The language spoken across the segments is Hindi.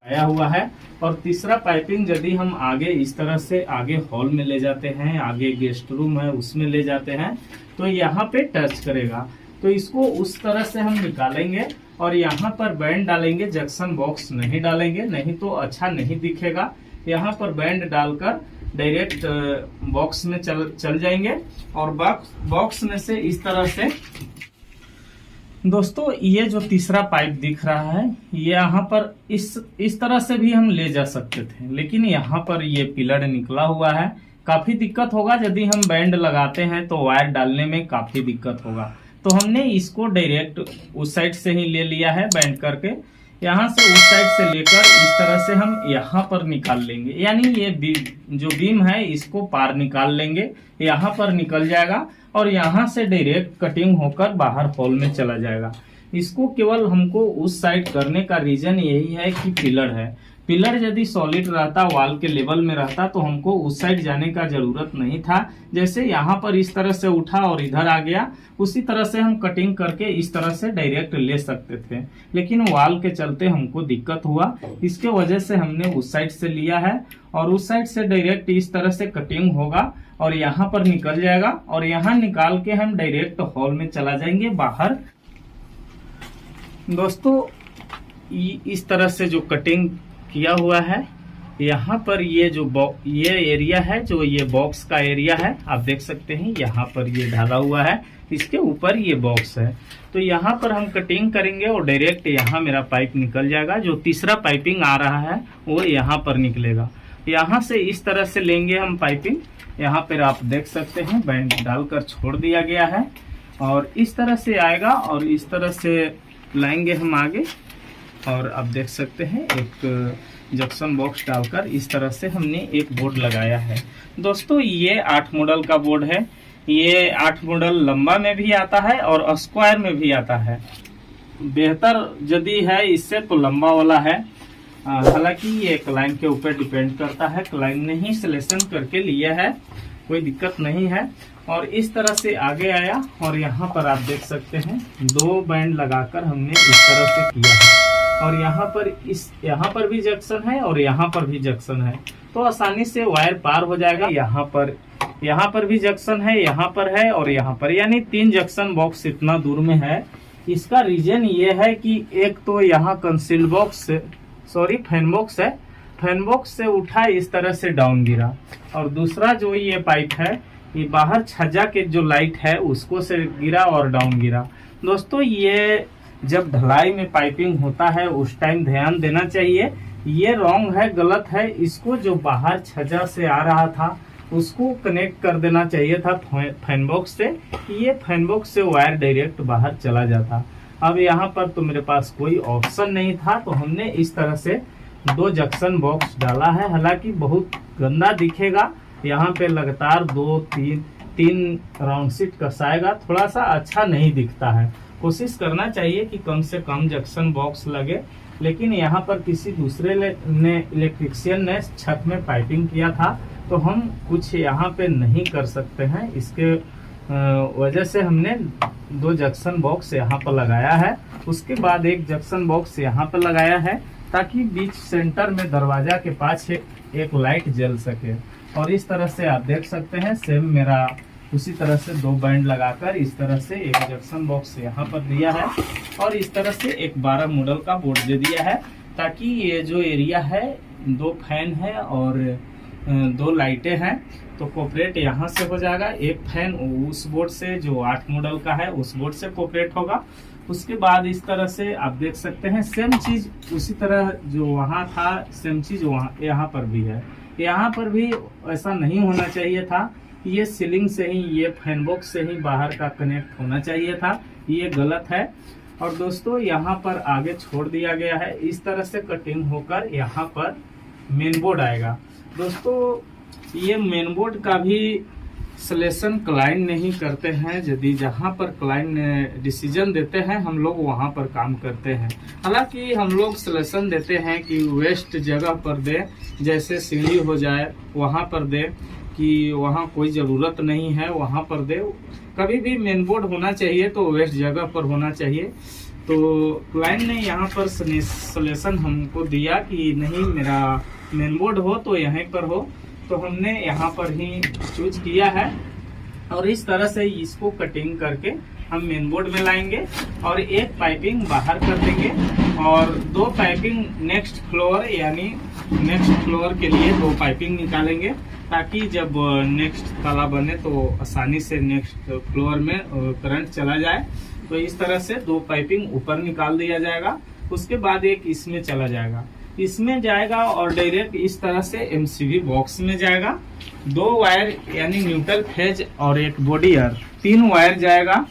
आया हुआ है। और तीसरा पाइपिंग यदि हम आगे इस तरह से आगे हॉल में ले जाते हैं, आगे गेस्ट रूम है उसमें ले जाते हैं, तो यहाँ पे टच करेगा। तो इसको उस तरह से हम निकालेंगे और यहाँ पर बैंड डालेंगे, जंक्शन बॉक्स नहीं डालेंगे, नहीं तो अच्छा नहीं दिखेगा। यहाँ पर बैंड डालकर डायरेक्ट बॉक्स में चल जाएंगे और बॉक्स में से इस तरह से दोस्तों ये जो तीसरा पाइप दिख रहा है, ये यहाँ पर इस तरह से भी हम ले जा सकते थे, लेकिन यहाँ पर ये पिलर निकला हुआ है। काफी दिक्कत होगा यदि हम बैंड लगाते हैं तो वायर डालने में काफी दिक्कत होगा। तो हमने इसको डायरेक्ट उस साइड से ही ले लिया है बैंड करके, यहाँ से उस साइड से लेकर इस तरह से हम यहाँ पर निकाल लेंगे, यानी ये जो बीम है इसको पार निकाल लेंगे, यहाँ पर निकल जाएगा और यहाँ से डायरेक्ट कटिंग होकर बाहर हॉल में चला जाएगा। इसको केवल हमको उस साइड करने का रीजन यही है कि पिलर है। पिलर यदि सॉलिड रहता, वॉल के लेवल में रहता, तो हमको उस साइड जाने का जरूरत नहीं था। जैसे यहाँ पर इस तरह से उठा और इधर आ गया, उसी तरह से हम कटिंग करके इस तरह से डायरेक्ट ले सकते थे, लेकिन वॉल के चलते हमको दिक्कत हुआ। इसके वजह से हमने उस साइड से लिया है और उस साइड से डायरेक्ट इस तरह से कटिंग होगा और यहाँ पर निकल जाएगा और यहाँ निकाल के हम डायरेक्ट हॉल में चला जाएंगे बाहर। दोस्तों इस तरह से जो कटिंग किया हुआ है, यहाँ पर ये जो ये एरिया है, जो ये बॉक्स का एरिया है, आप देख सकते हैं यहाँ पर ये ढाला हुआ है, इसके ऊपर ये बॉक्स है। तो यहाँ पर हम कटिंग करेंगे और डायरेक्ट यहाँ मेरा पाइप निकल जाएगा। जो तीसरा पाइपिंग आ रहा है वो यहाँ पर निकलेगा। यहाँ से इस तरह से लेंगे हम पाइपिंग, यहाँ पर आप देख सकते हैं बैंड डालकर छोड़ दिया गया है और इस तरह से आएगा और इस तरह से लाएंगे हम आगे। और आप देख सकते हैं एक जंक्शन बॉक्स डालकर इस तरह से हमने एक बोर्ड लगाया है। दोस्तों ये 8 मॉडल का बोर्ड है। ये 8 मॉडल लंबा में भी आता है और स्क्वायर में भी आता है। बेहतर यदि है इससे तो लंबा वाला है, हालांकि ये क्लाइंट के ऊपर डिपेंड करता है। क्लाइंट ने ही सिलेक्शन करके लिया है, कोई दिक्कत नहीं है। और इस तरह से आगे आया और यहाँ पर आप देख सकते हैं 2 बैंड लगाकर हमने इस तरह से किया है और यहाँ पर भी जंक्शन है और यहाँ पर भी जंक्शन है, तो आसानी से वायर पार हो जाएगा। यहाँ पर भी जंक्शन है, यहाँ पर है और यहाँ पर, यानी 3 जंक्शन बॉक्स इतना दूर में है। इसका रीजन ये है कि एक तो यहाँ कंसील बॉक्स फैन बॉक्स है, फैन बॉक्स से उठा इस तरह से डाउन गिरा, और दूसरा जो ये पाइप है ये बाहर छज्जा के जो लाइट है उसको से गिरा और डाउन गिरा। दोस्तों ये जब ढलाई में पाइपिंग होता है उस टाइम ध्यान देना चाहिए। ये रॉन्ग है, गलत है। इसको जो बाहर छज्जा से आ रहा था उसको कनेक्ट कर देना चाहिए था फैन बॉक्स से, ये फैन बॉक्स से वायर डायरेक्ट बाहर चला जाता। अब यहाँ पर तो मेरे पास कोई ऑप्शन नहीं था, तो हमने इस तरह से 2 जंक्शन बॉक्स डाला है। हालांकि बहुत गंदा दिखेगा, यहाँ पे लगातार 2-3 राउंड सीट कसाएगा, थोड़ा सा अच्छा नहीं दिखता है। कोशिश करना चाहिए कि कम से कम जंक्शन बॉक्स लगे, लेकिन यहाँ पर किसी दूसरे ने इलेक्ट्रिशियन ने छत में पाइपिंग किया था, तो हम कुछ यहाँ पे नहीं कर सकते हैं। इसके वजह से हमने 2 जंक्शन बॉक्स यहाँ पर लगाया है। उसके बाद एक जंक्शन बॉक्स यहाँ पर लगाया है ताकि बीच सेंटर में दरवाजा के पास एक लाइट जल सके। और इस तरह से आप देख सकते हैं सेम मेरा उसी तरह से 2 बैंड लगाकर इस तरह से एक जंक्शन बॉक्स यहाँ पर दिया है और इस तरह से एक 12 मॉडल का बोर्ड दे दिया है, ताकि ये जो एरिया है 2 फैन है और 2 लाइटें हैं, तो कोऑपरेट यहाँ से हो जाएगा। एक फैन उस बोर्ड से जो 8 मॉडल का है उस बोर्ड से कोऑपरेट होगा। उसके बाद इस तरह से आप देख सकते हैं सेम चीज उसी तरह जो वहाँ था सेम चीज यहाँ पर भी है। यहाँ पर भी ऐसा नहीं होना चाहिए था, ये सीलिंग से ही, ये फैन बॉक्स से ही बाहर का कनेक्ट होना चाहिए था, ये गलत है। और दोस्तों यहाँ पर आगे छोड़ दिया गया है, इस तरह से कटिंग होकर यहाँ पर मेन बोर्ड आएगा। दोस्तों ये मेन बोर्ड का भी सिलेक्शन क्लाइंट नहीं करते हैं। यदि जहाँ पर क्लाइंट डिसीजन देते हैं हम लोग वहाँ पर काम करते हैं। हालांकि हम लोग सिलेक्शन देते हैं कि वेस्ट जगह पर दे, जैसे सीढ़ी हो जाए वहाँ पर दे, कि वहाँ कोई ज़रूरत नहीं है वहाँ पर दे। कभी भी मेन बोर्ड होना चाहिए तो वेस्ट जगह पर होना चाहिए, तो क्लाइंट ने यहाँ पर सजेशन हमको दिया कि नहीं मेरा मेन बोर्ड हो तो यहीं पर हो, तो हमने यहाँ पर ही चूज किया है। और इस तरह से इसको कटिंग करके हम मेन बोर्ड में लाएंगे और एक पाइपिंग बाहर कर देंगे और 2 पाइपिंग नेक्स्ट फ्लोर यानी नेक्स्ट फ्लोर के लिए 2 पाइपिंग निकालेंगे, ताकि जब नेक्स्ट ताला बने तो आसानी से नेक्स्ट फ्लोर में करंट चला जाए। तो इस तरह से 2 पाइपिंग ऊपर निकाल दिया जाएगा। उसके बाद एक इसमें चला जाएगा, इसमें जाएगा और डायरेक्ट इस तरह से एमसीबी बॉक्स में जाएगा। 2 वायर यानी न्यूट्रल फेज और एक बॉडी अर्थ, 3 वायर जाएगा,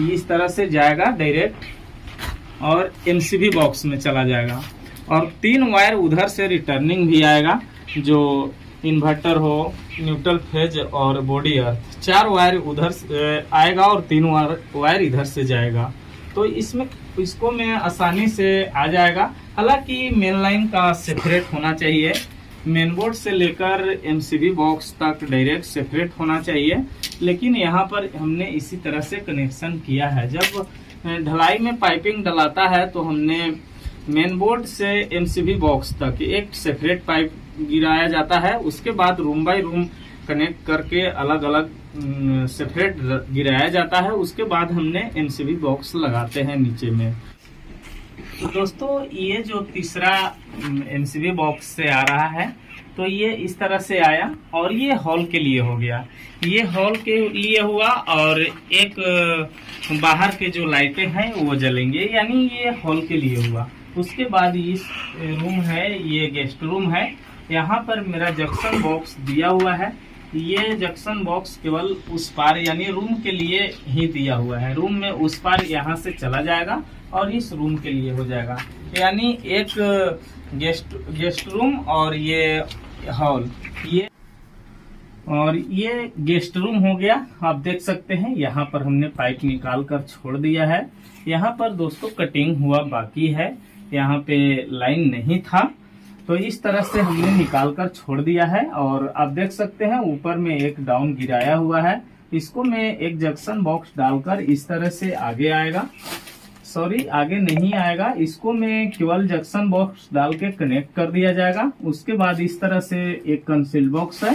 इस तरह से जाएगा डायरेक्ट और एमसीबी बॉक्स में चला जाएगा। और 3 वायर उधर से रिटर्निंग भी आएगा, जो इन्वर्टर हो, न्यूट्रल फेज और बॉडी अर्थ। 4 वायर उधर से आएगा और 3 वायर इधर से जाएगा। तो इसमें इसको में आसानी से आ जाएगा। हालांकि मेन लाइन का सेपरेट होना चाहिए, मेन बोर्ड से लेकर एमसीबी बॉक्स तक डायरेक्ट सेपरेट होना चाहिए, लेकिन यहाँ पर हमने इसी तरह से कनेक्शन किया है। जब ढलाई में पाइपिंग डलाता है तो हमने मेन बोर्ड से एमसीबी बॉक्स तक एक सेपरेट पाइप गिराया जाता है, उसके बाद रूम बाय रूम कनेक्ट करके अलग अलग सेपरेट गिराया जाता है। उसके बाद हमने एमसीबी बॉक्स लगाते हैं नीचे में। तो दोस्तों ये जो तीसरा एमसीबी बॉक्स से आ रहा है, तो ये इस तरह से आया और ये हॉल के लिए हो गया, ये हॉल के लिए हुआ। और एक बाहर के जो लाइटें हैं वो जलेंगे, यानी ये हॉल के लिए हुआ। उसके बाद इस रूम है, ये गेस्ट रूम है। यहाँ पर मेरा जंक्शन बॉक्स दिया हुआ है, ये जंक्शन बॉक्स केवल उस पार यानी रूम के लिए ही दिया हुआ है। रूम में उस पार यहाँ से चला जाएगा और इस रूम के लिए हो जाएगा, यानी एक गेस्ट रूम और ये हॉल, ये गेस्ट रूम हो गया। आप देख सकते हैं यहाँ पर हमने पाइप निकाल कर छोड़ दिया है। यहाँ पर दोस्तों कटिंग हुआ बाकी है, यहाँ पे लाइन नहीं था, तो इस तरह से हमने निकाल कर छोड़ दिया है। और आप देख सकते हैं ऊपर में एक डाउन गिराया हुआ है, इसको मैं एक जंक्शन बॉक्स डालकर इस तरह से आगे आएगा, सॉरी आगे नहीं आएगा, इसको मैं केवल जंक्शन बॉक्स डाल के कनेक्ट कर दिया जाएगा। उसके बाद इस तरह से एक कंसील बॉक्स है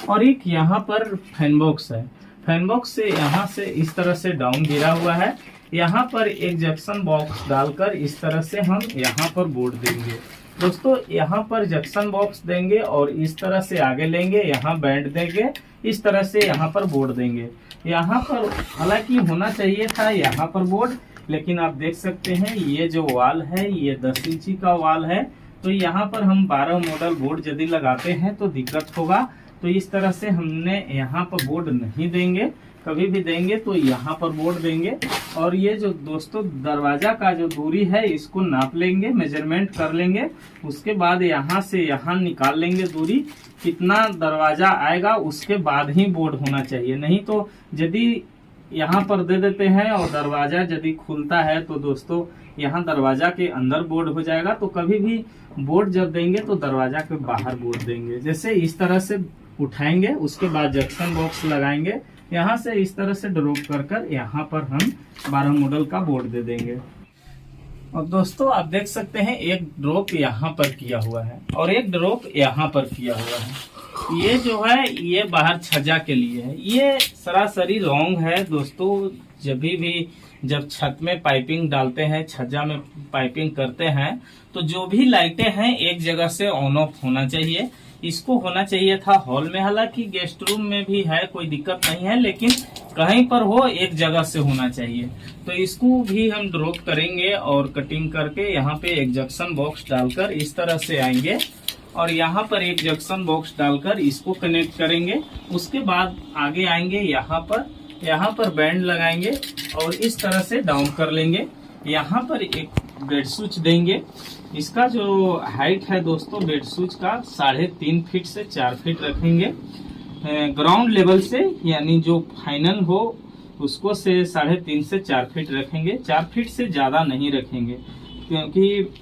और एक यहाँ पर फैन बॉक्स है। फैन बॉक्स से यहाँ से इस तरह से डाउन गिरा हुआ है, यहाँ पर एक जंक्शन बॉक्स डालकर इस तरह से हम यहाँ पर बोर्ड देंगे। दोस्तों यहाँ पर जंक्शन बॉक्स देंगे और इस तरह से आगे लेंगे, यहाँ बैंड देंगे, इस तरह से यहाँ पर बोर्ड देंगे। यहाँ पर हालांकि होना चाहिए था यहाँ पर बोर्ड, लेकिन आप देख सकते हैं ये जो वाल है ये 10 इंची का वाल है, तो यहाँ पर हम 12 मॉडल बोर्ड यदि लगाते हैं तो दिक्कत होगा। तो इस तरह से हमने यहाँ पर बोर्ड नहीं देंगे, कभी भी देंगे तो यहाँ पर बोर्ड देंगे। और ये जो दोस्तों दरवाजा का जो दूरी है इसको नाप लेंगे, मेजरमेंट कर लेंगे, उसके बाद यहाँ से यहाँ निकाल लेंगे दूरी, कितना दरवाजा आएगा उसके बाद ही बोर्ड होना चाहिए। नहीं तो यदि यहाँ पर दे देते हैं और दरवाजा यदि खुलता है तो दोस्तों यहाँ दरवाजा के अंदर बोर्ड हो जाएगा। तो कभी भी बोर्ड जब देंगे तो दरवाजा के बाहर बोर्ड देंगे। जैसे इस तरह से उठाएंगे, उसके बाद जंक्शन बॉक्स लगाएंगे, यहाँ से इस तरह से ड्रॉप कर कर यहाँ पर हम 12 मॉडल का बोर्ड दे देंगे। और दोस्तों आप देख सकते हैं एक ड्रॉप यहाँ पर किया हुआ है और एक ड्रॉप यहाँ पर किया हुआ है। ये जो है ये बाहर छज्जा के लिए है, ये सरासरी रॉन्ग है दोस्तों। जब छत में पाइपिंग डालते हैं, छज्जा में पाइपिंग करते हैं, तो जो भी लाइटें हैं एक जगह से ऑन ऑफ होना चाहिए। इसको होना चाहिए था हॉल में, हालांकि गेस्ट रूम में भी है, कोई दिक्कत नहीं है, लेकिन कहीं पर हो एक जगह से होना चाहिए। तो इसको भी हम ड्रॉप करेंगे और कटिंग करके यहाँ पे एक जंक्शन बॉक्स डालकर इस तरह से आएंगे और यहाँ पर एक जंक्शन बॉक्स डालकर इसको कनेक्ट करेंगे। उसके बाद आगे आएंगे, यहाँ पर बैंड लगाएंगे और इस तरह से डाउन कर लेंगे। यहाँ पर एक बेड स्विच देंगे, इसका जो हाइट है दोस्तों बेड स्विच का 3.5 फीट से 4 फीट रखेंगे ग्राउंड लेवल से, यानी जो फाइनल हो उसको से 3.5 से 4 फीट रखेंगे। 4 फीट से ज्यादा नहीं रखेंगे, क्योंकि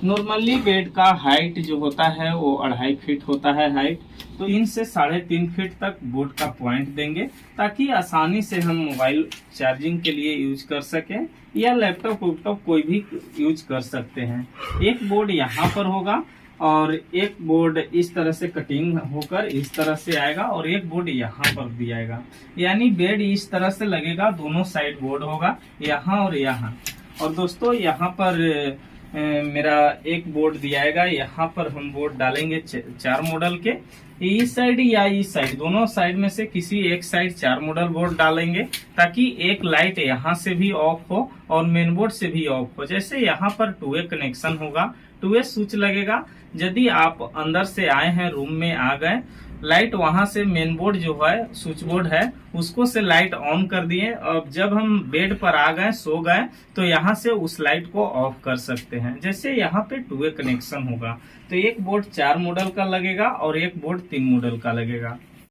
नॉर्मली बेड का हाइट जो होता है वो 2.5 फीट होता है हाइट। तो 3 से 3.5 फीट तक बोर्ड का पॉइंट देंगे, ताकि आसानी से हम मोबाइल चार्जिंग के लिए यूज कर सकें या लैपटॉप वैपटॉप कोई भी यूज कर सकते हैं। एक बोर्ड यहाँ पर होगा और एक बोर्ड इस तरह से कटिंग होकर इस तरह से आएगा और एक बोर्ड यहाँ पर भी आएगा, यानी बेड इस तरह से लगेगा, दोनों साइड बोर्ड होगा यहाँ और यहाँ। और दोस्तों यहाँ पर मेरा एक बोर्ड दिया जाएगा, यहाँ पर हम बोर्ड डालेंगे 4 मॉडल के, इस साइड या इस साइड, दोनों साइड में से किसी एक साइड 4 मॉडल बोर्ड डालेंगे, ताकि एक लाइट यहाँ से भी ऑफ हो और मेन बोर्ड से भी ऑफ हो। जैसे यहाँ पर 2A कनेक्शन होगा, 2A स्विच लगेगा, यदि आप अंदर से आए हैं, रूम में आ गए, लाइट वहां से मेन बोर्ड जो है स्विच बोर्ड है उसको से लाइट ऑन कर दिए, और जब हम बेड पर आ गए, सो गए, तो यहाँ से उस लाइट को ऑफ कर सकते हैं। जैसे यहाँ पे 2A कनेक्शन होगा, तो एक बोर्ड 4 मॉडल का लगेगा और एक बोर्ड 3 मॉडल का लगेगा।